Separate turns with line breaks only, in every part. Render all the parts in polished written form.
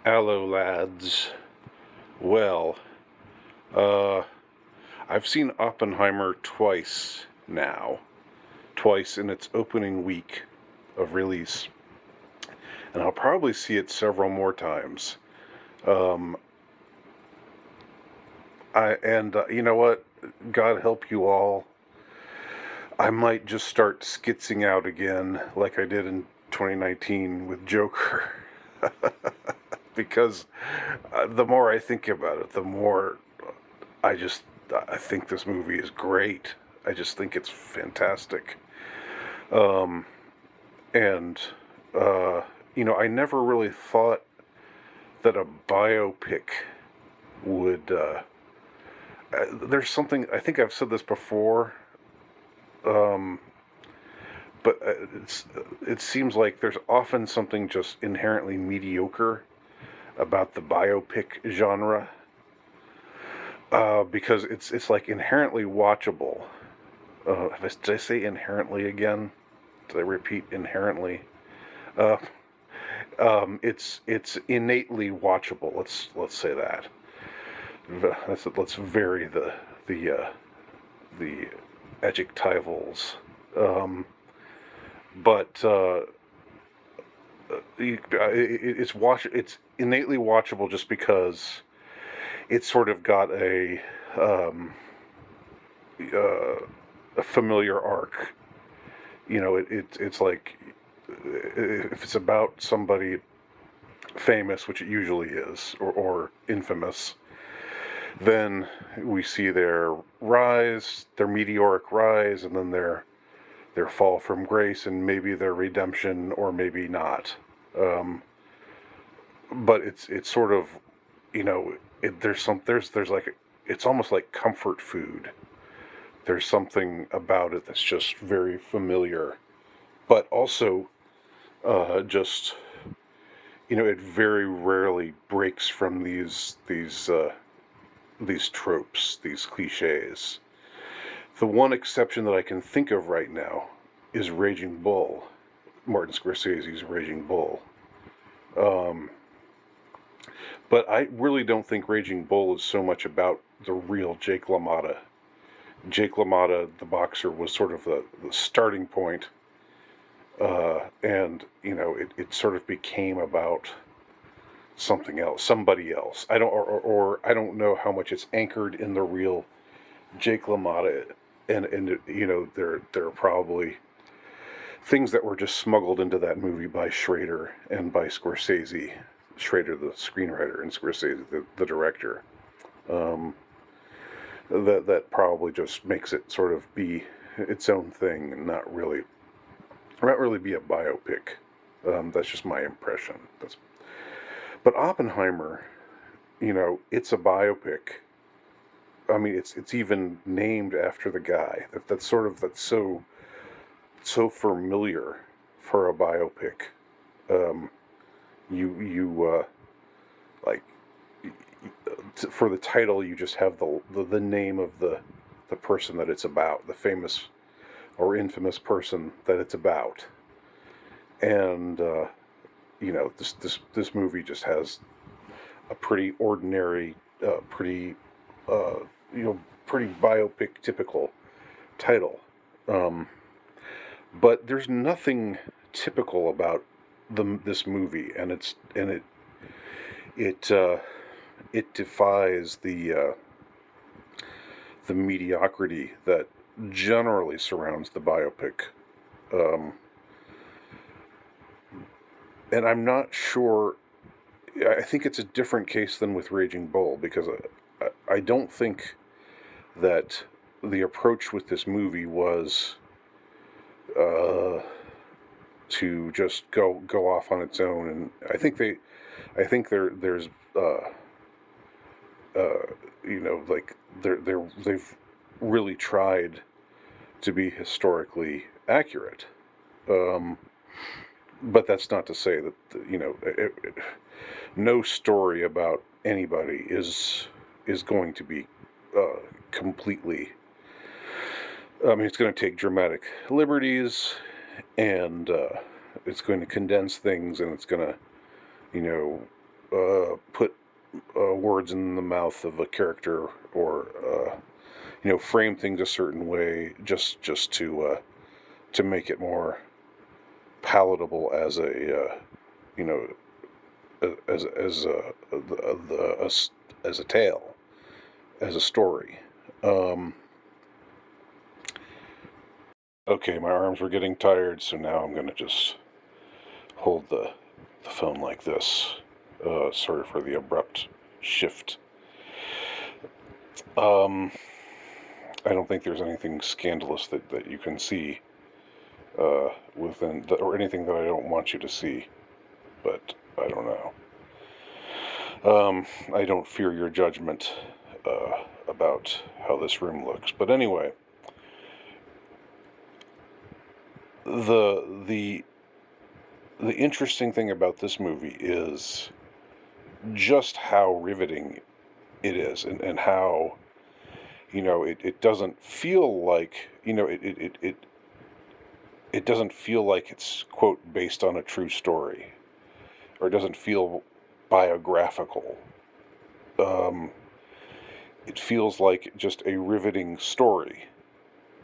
Allo lads. Well, uh, I've seen Oppenheimer twice now. Twice in its opening week of release. And I'll probably see it several more times. Um, you know what? God help you all. I might just start skitzing out again like I did in 2019 with Joker. Because the more I think about it, the more I just I think this movie is great. I just think it's fantastic. Um, and I never really thought that a biopic would. There's something I think I've said this before, um, but it seems like there's often something just inherently mediocre about the biopic genre, because it's like inherently watchable. Did I say inherently again? Did I repeat inherently? Uh, it's innately watchable. Let's say that. Let's vary the adjectivals. Um, but it's innately watchable just because it's sort of got a familiar arc. It's like if it's about somebody famous, which it usually is, or infamous, then we see their rise, their meteoric rise, and then their fall from grace, and maybe their redemption, or maybe not. Um, but it's sort of, there's like, it's almost like comfort food. There's something about it that's just very familiar, but also just it very rarely breaks from these tropes, these cliches. The one exception that I can think of right now is Raging Bull, Martin Scorsese's Raging Bull. Um, but I really don't think Raging Bull is so much about the real Jake LaMotta. Jake LaMotta, the boxer, was sort of the starting point, and it sort of became about something else, somebody else. I don't, or I don't know how much it's anchored in the real Jake LaMotta, and there are probably things that were just smuggled into that movie by Schrader and by Scorsese. Schrader, the screenwriter, and Scorsese, the director. Um, that probably just makes it sort of be its own thing and not really be a biopic. That's just my impression. But Oppenheimer, it's a biopic. I mean, it's even named after the guy. That's so familiar for a biopic. Um, you like for the title, you just have the name of the person that it's about, the famous or infamous person that it's about, and this movie just has a pretty ordinary, pretty uh, pretty biopic typical title. Um, but there's nothing typical about this movie, and it it defies the mediocrity that generally surrounds the biopic. Um, and I'm not sure. I think it's a different case than with Raging Bull, because I don't think that the approach with this movie was uh, to just go off on its own, and I think there's uh, like they've really tried to be historically accurate. Um, but that's not to say that no story about anybody is going to be completely. I mean, it's going to take dramatic liberties, and it's going to condense things, and it's going to, you know, put words in the mouth of a character, or frame things a certain way, just to make it more palatable as a you know as as a tale, as a story. Um, okay, my arms were getting tired, so now I'm gonna just hold the phone like this. Sorry for the abrupt shift. Um, I don't think there's anything scandalous that you can see or anything that I don't want you to see, but I don't know. I don't fear your judgment about how this room looks. But anyway, the the interesting thing about this movie is just how riveting it is, and how it doesn't feel like it doesn't feel like it's, quote, based on a true story, or it doesn't feel biographical. Um, it feels like just a riveting story.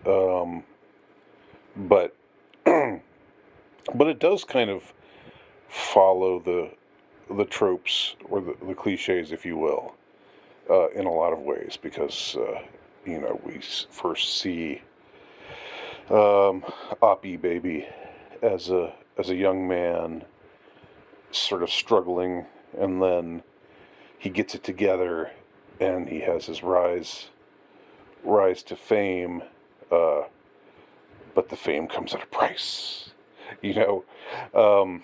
Um, but but it does kind of follow the tropes, or the cliches, if you will, in a lot of ways, because we first see Oppie Baby as a young man, sort of struggling, and then he gets it together, and he has his rise to fame, uh, but the fame comes at a price, you know. Um,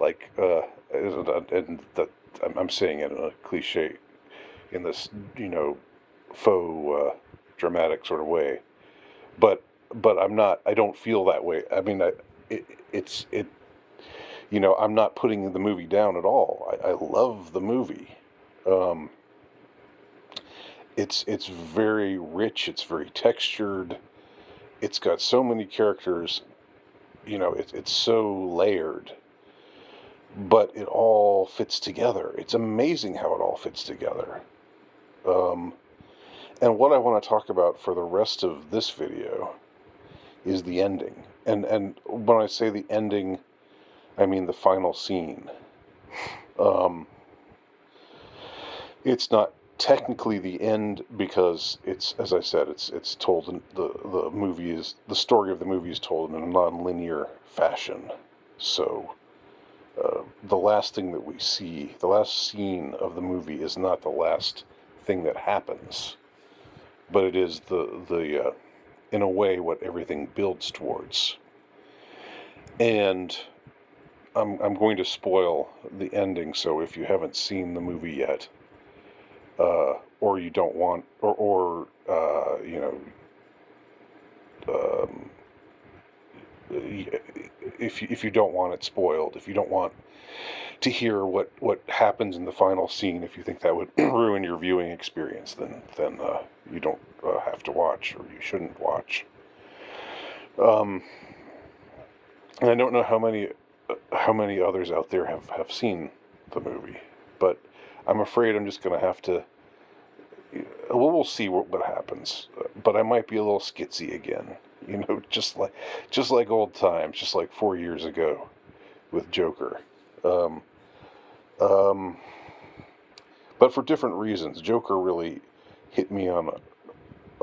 like, and that I'm saying it in a cliche, in this, faux dramatic sort of way, but I'm not. I don't feel that way. I mean, it, it's it. I'm not putting the movie down at all. I love the movie. Um, it's very rich. It's very textured. It's got so many characters. It's so layered, but it all fits together. It's amazing how it all fits together. Um, and what I want to talk about for the rest of this video is the ending. And when I say the ending, I mean the final scene. Um, it's not technically the end, because it's, as I said, it's told in the story of the movie is told in a non-linear fashion. So the last thing that we see, the last scene of the movie, is not the last thing that happens, but it is the in a way, what everything builds towards. And I'm going to spoil the ending, so if you haven't seen the movie yet, or you don't want, or um, if you don't want it spoiled, if you don't want to hear what happens in the final scene, if you think that would ruin your viewing experience, then you don't have to watch, or you shouldn't watch. And I don't know how many others out there have seen the movie, but I'm afraid I'm just going to have to. Well, we'll see what happens, but I might be a little skitsy again. Just like old times, just like 4 years ago with Joker. Um, um, but for different reasons. Joker really hit me on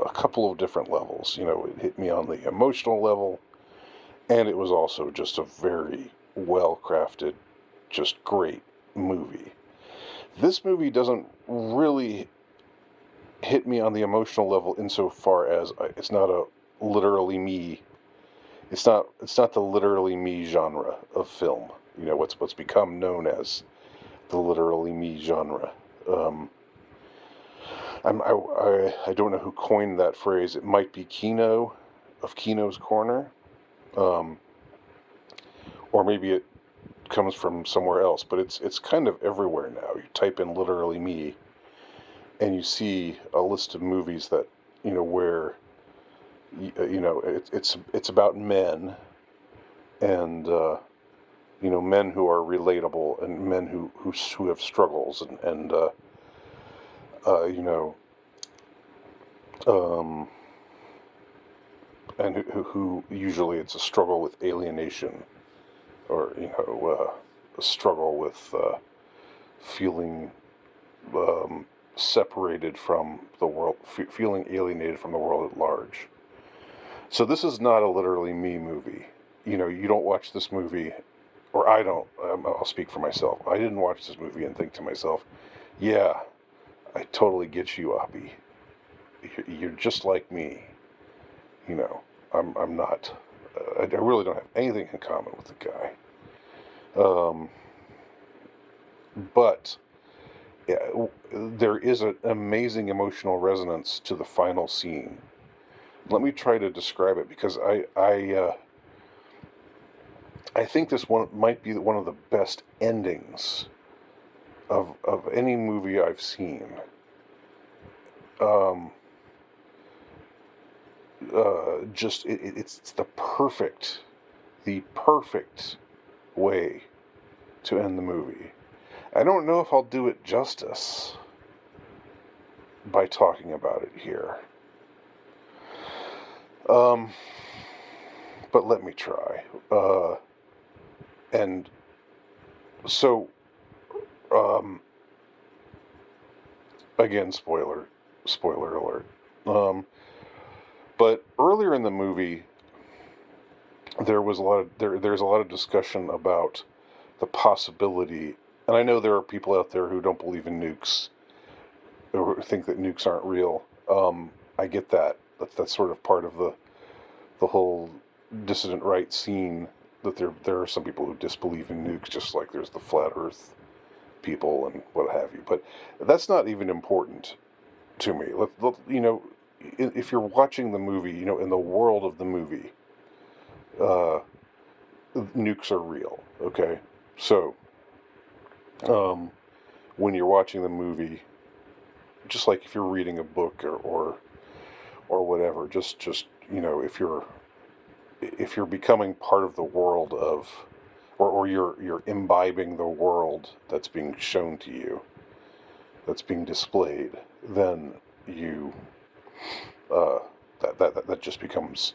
a couple of different levels. It hit me on the emotional level, and it was also just a very well crafted, just great movie. This movie doesn't really hit me on the emotional level, insofar as it's not a literally me. It's not the literally me genre of film. What's become known as the literally me genre. Um, I don't know who coined that phrase. It might be Kino of Kino's Corner, um, or maybe it comes from somewhere else. But it's kind of everywhere now. You type in literally me, and you see a list of movies that where it's about men, and men who are relatable and men who have struggles uh, you know, um, and who usually it's a struggle with alienation or a struggle with feeling separated from the world, feeling alienated from the world at large. So this is not a literally me movie. You don't watch this movie, or I don't. I'll speak for myself. I didn't watch this movie and think to myself, "Yeah, I totally get you, Oppie. You're just like me." You know, I'm not. I really don't have anything in common with the guy. Um, but yeah, there is an amazing emotional resonance to the final scene. Let me try to describe it because I think this one might be one of the best endings of any movie I've seen. Um, it's the perfect way to end the movie. I don't know if I'll do it justice by talking about it here. Um, but let me try. And so, um, again, spoiler alert. But earlier in the movie, there's a lot of discussion about the possibility, and I know there are people out there who don't believe in nukes or think that nukes aren't real. I get that. That's sort of part of the whole dissident right scene. That there are some people who disbelieve in nukes, just like there's the flat Earth people and what have you. But that's not even important to me. If you're watching the movie, in the world of the movie, uh, nukes are real. Okay, so um, when you're watching the movie, just like if you're reading a book or whatever, just if you're becoming part of the world of, or you're imbibing the world that's being shown to you, that's being displayed, then you uh, that just becomes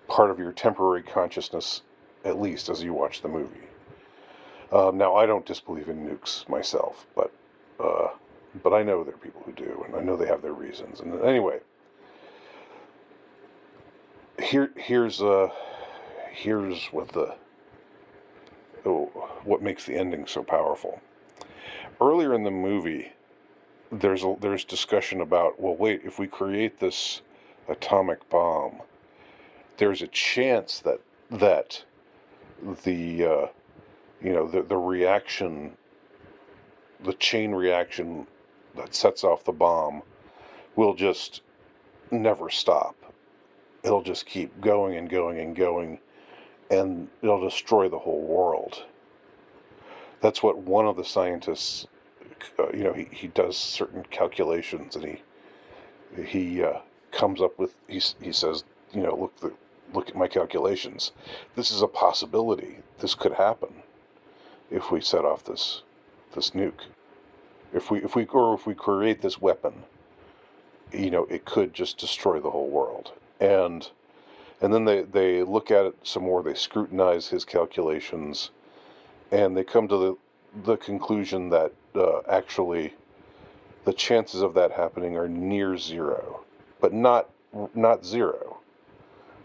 part of your temporary consciousness, at least as you watch the movie. Now, I don't disbelieve in nukes myself, uh, but I know there are people who do, and I know they have their reasons. And anyway, here's what makes the ending so powerful. Earlier in the movie, there's discussion about, well, wait, if we create this atomic bomb, there's a chance that the the reaction, the chain reaction that sets off the bomb will just never stop. It'll just keep going and going and going, and it'll destroy the whole world. That's what one of the scientists, he does certain calculations, and he comes up with, he says, look at my calculations. This is a possibility. This could happen if we set off this nuke. If we create this weapon, it could just destroy the whole world. And then they look at it some more. They scrutinize his calculations, and they come to the conclusion that actually the chances of that happening are near zero, but not zero.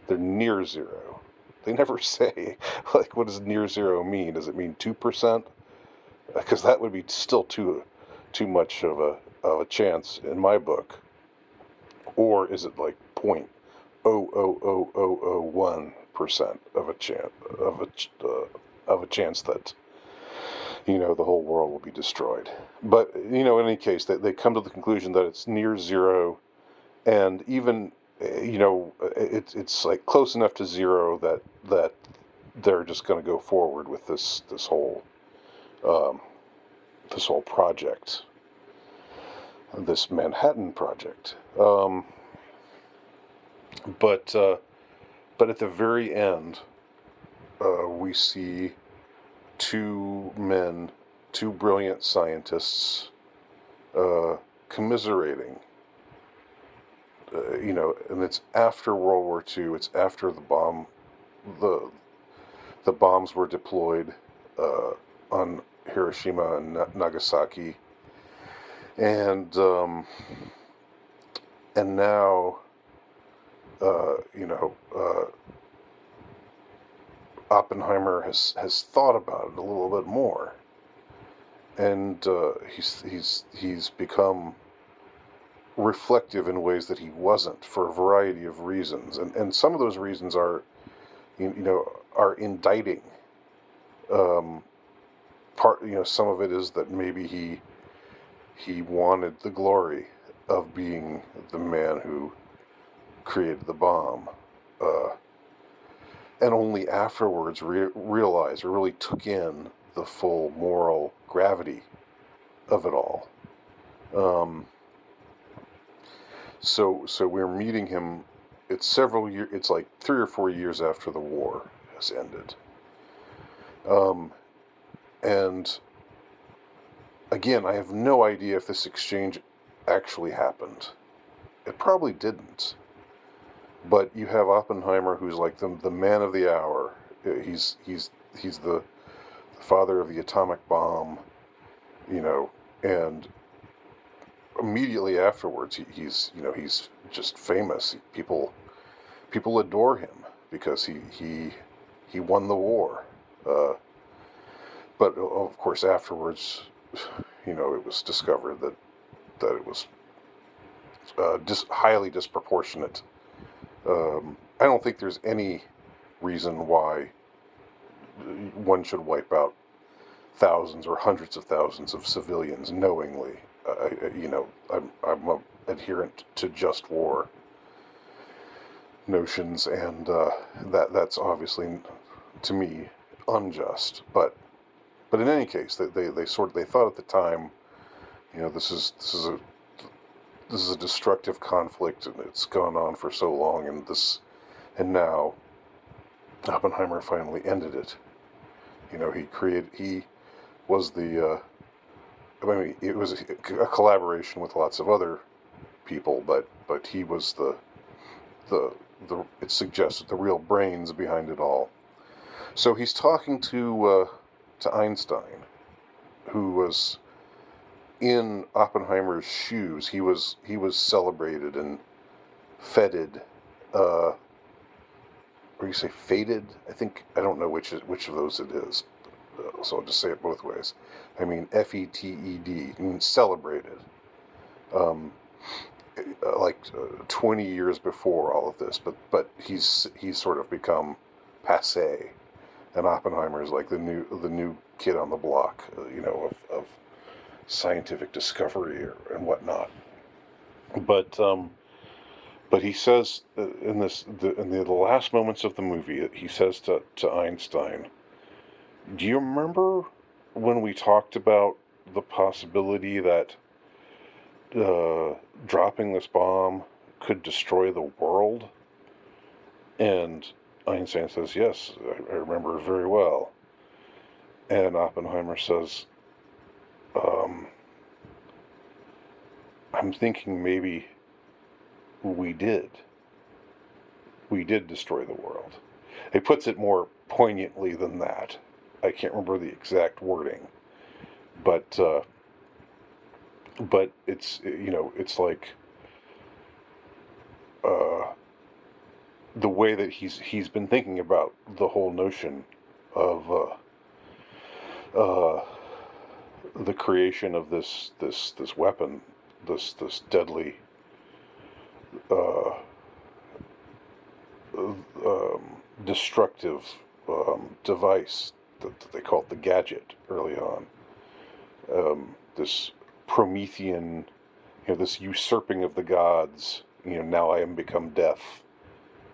They're near zero. They never say, like, what does near zero mean? Does it mean 2%? Because that would be still too much of a chance in my book. Or is it like 0.00001% of a chance that the whole world will be destroyed? But in any case, they come to the conclusion that it's near zero, and even it's like close enough to zero that they're just going to go forward with this whole project, this Manhattan project. But at the very end, we see two men, two brilliant scientists, uh, commiserating. And it's after World War II. It's after the the bombs were deployed uh, on Hiroshima and Nagasaki, and now uh, you know uh, Oppenheimer has thought about it a little bit more, and he's become reflective in ways that he wasn't for a variety of reasons, and some of those reasons are are indicting. Um, some of it is that maybe he wanted the glory of being the man who created the bomb, uh, and only afterwards realized or really took in the full moral gravity of it all. Um, so we're meeting him. It's several years. It's like 3 or 4 years after the war has ended. Um, and again, I have no idea if this exchange actually happened. It probably didn't. But you have Oppenheimer, who's like the man of the hour. He's the father of the atomic bomb, and immediately afterwards, he's just famous. People adore him because he won the war. Uh, but of course, afterwards, it was discovered that it was highly disproportionate. I don't think there's any reason why one should wipe out thousands or hundreds of thousands of civilians knowingly. I'm a adherent to just war notions, and that's obviously, to me, unjust. But in any case, they thought at the time, this is a destructive conflict, and it's gone on for so long, and now Oppenheimer finally ended it. He was it was a collaboration with lots of other people, but he was the it suggested the real brains behind it all. So he's talking to Einstein, who was in Oppenheimer's shoes. He was celebrated and feted, or you say fated? I don't know which of those it is. So I'll just say it both ways. I mean FETED. I mean celebrated. Um, 20 years before all of this, but he's sort of become passé, and Oppenheimer is like the new kid on the block, of scientific discovery and whatnot. But he says in the last moments of the movie, he says to Einstein, "Do you remember when we talked about the possibility that dropping this bomb could destroy the world?" And Einstein says, "Yes, I remember very well." And Oppenheimer says, um, "I'm thinking maybe we did. We did destroy the world." He puts it more poignantly than that. I can't remember the exact wording, but it's like uh, the way that he's been thinking about the whole notion of uh, the creation of this weapon, this deadly uh, destructive device that they called the gadget early on. This Promethean, this usurping of the gods. Now I am become death,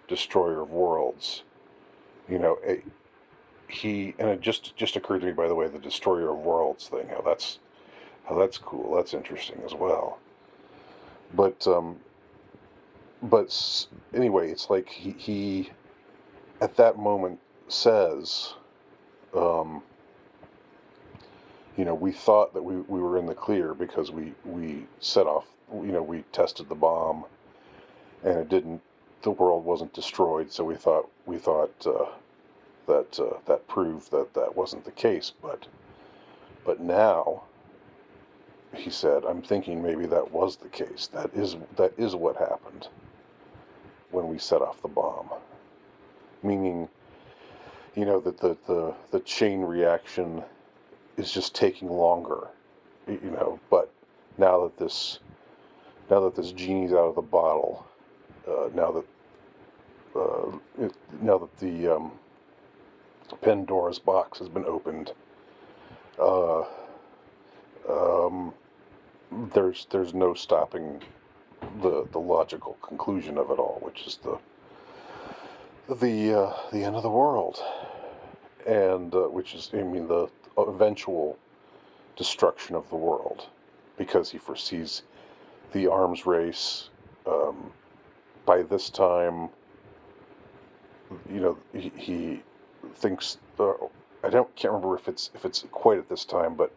destroyer of worlds. You know, it, and it just occurred to me, by the way, the destroyer of worlds thing. How that's cool. That's interesting as well. But anyway, it's like he at that moment says, um, we thought that we were in the clear because we set off, we tested the bomb, and it didn't, the world wasn't destroyed, so we thought that proved that that wasn't the case. But now, he said, I'm thinking maybe that was the case. That is what happened when we set off the bomb. Meaning, that the chain reaction is just taking longer. But now that this genie's out of the bottle, now that the Pandora's box has been opened, uh, um, there's no stopping the logical conclusion of it all, which is the end of the world, and which is, the eventual destruction of the world, because he foresees the arms race. By this time, he thinks. Can't remember if it's quite at this time, but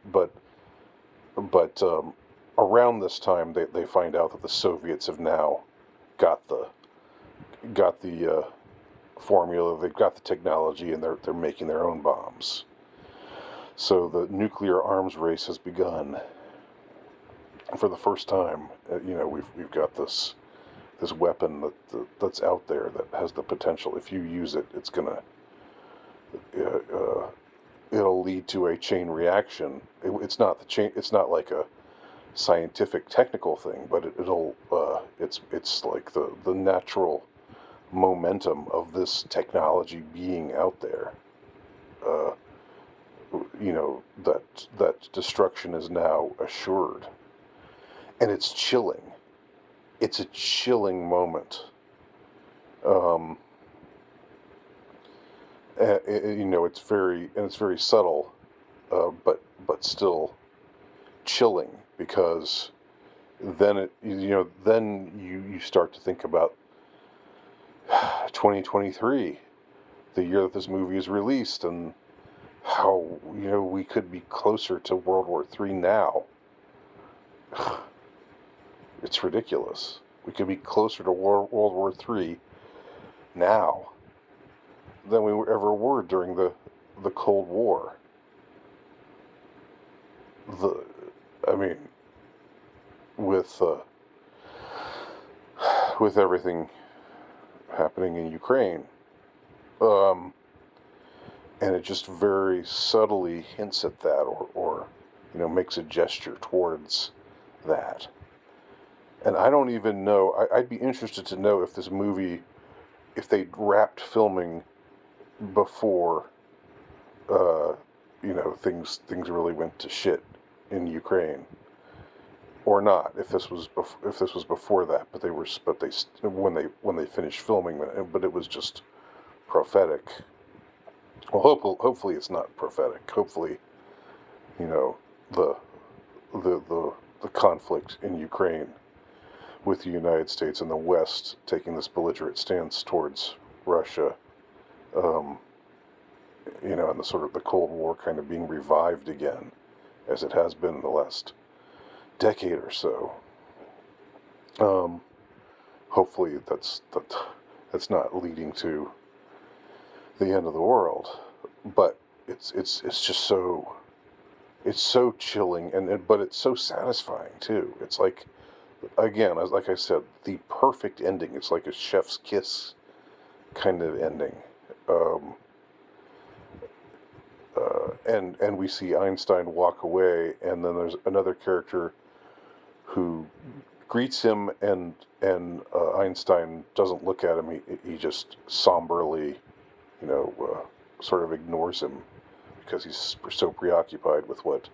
around this time they find out that the Soviets have now got the formula, they've got the technology, and they're making their own bombs. So the nuclear arms race has begun. For the first time, we've got this weapon that's out there that has the potential. If you use it, it's gonna it'll lead to a chain reaction. It's not the chain. It's not like a scientific technical thing, but it's like the natural momentum of this technology being out there. Uh, that destruction is now assured, and it's chilling. It's a chilling moment. Um, it's very subtle, but still chilling, because then you start to think about 2023, the year that this movie is released, and how we could be closer to World War III now. It's ridiculous. We could be closer to World War III now than we ever were during the Cold War. I mean, with everything happening in Ukraine, and it just very subtly hints at that, or makes a gesture towards that. And I don't even know. I'd be interested to know if this movie, if they wrapped filming before, things really went to shit in Ukraine, or not. If this was before that, but when they finished filming, but it was just prophetic. Well, hopefully it's not prophetic. Hopefully, the the conflict in Ukraine, with the United States and the West taking this belligerent stance towards Russia, um, and the sort of the Cold War kind of being revived again, as it has been in the last decade or so. Um, Hopefully that's not leading to the end of the world, but it's just so chilling, but it's so satisfying too. It's like, again, like I said, the perfect ending. It's like a chef's kiss kind of ending. Um, and we see Einstein walk away, and then there's another character who greets him, and Einstein doesn't look at him. He just somberly, sort of ignores him, because he's so preoccupied with what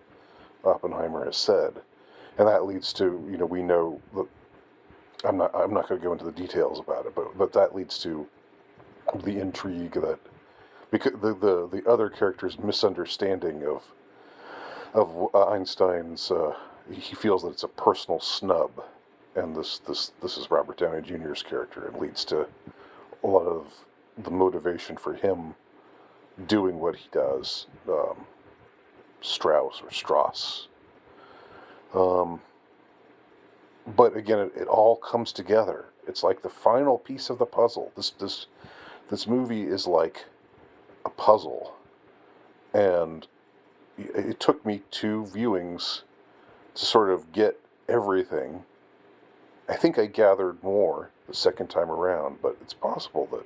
Oppenheimer has said, and that leads to, we know that, I'm not going to go into the details about it, but that leads to the intrigue, that because the other character's misunderstanding of Einstein's, he feels that it's a personal snub, and this is Robert Downey Jr.'s character, and leads to a lot of the motivation for him doing what he does. Strauss or Strauss. Um, but again, it all comes together. It's like the final piece of the puzzle. This movie is like a puzzle, and it took me 2 viewings to sort of get everything. I think I gathered more the second time around, but it's possible that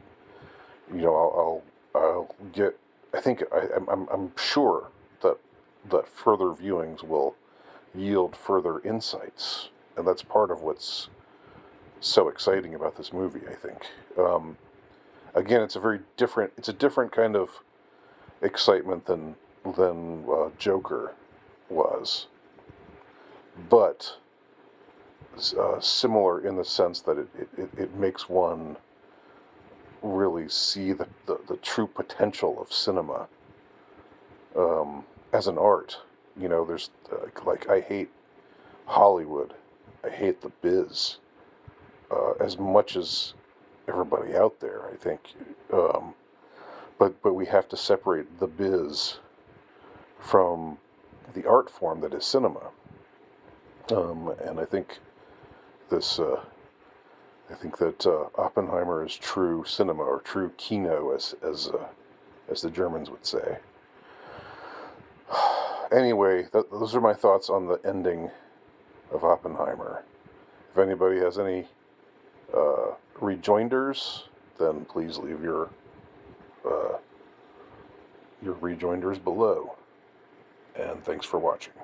I'll get. I think I'm sure that further viewings will yield further insights, and that's part of what's so exciting about this movie. I think. Again, it's a different kind of excitement than Joker was, but similar in the sense that it makes one really see the true potential of cinema as an art. There's like I hate Hollywood, I hate the biz as much as everybody out there. I think, but we have to separate the biz from the art form that is cinema. And I think this. I think that Oppenheimer is true cinema, or true Kino, as the Germans would say. Anyway, those are my thoughts on the ending of Oppenheimer. If anybody has any rejoinders, then please leave your rejoinders below. And thanks for watching.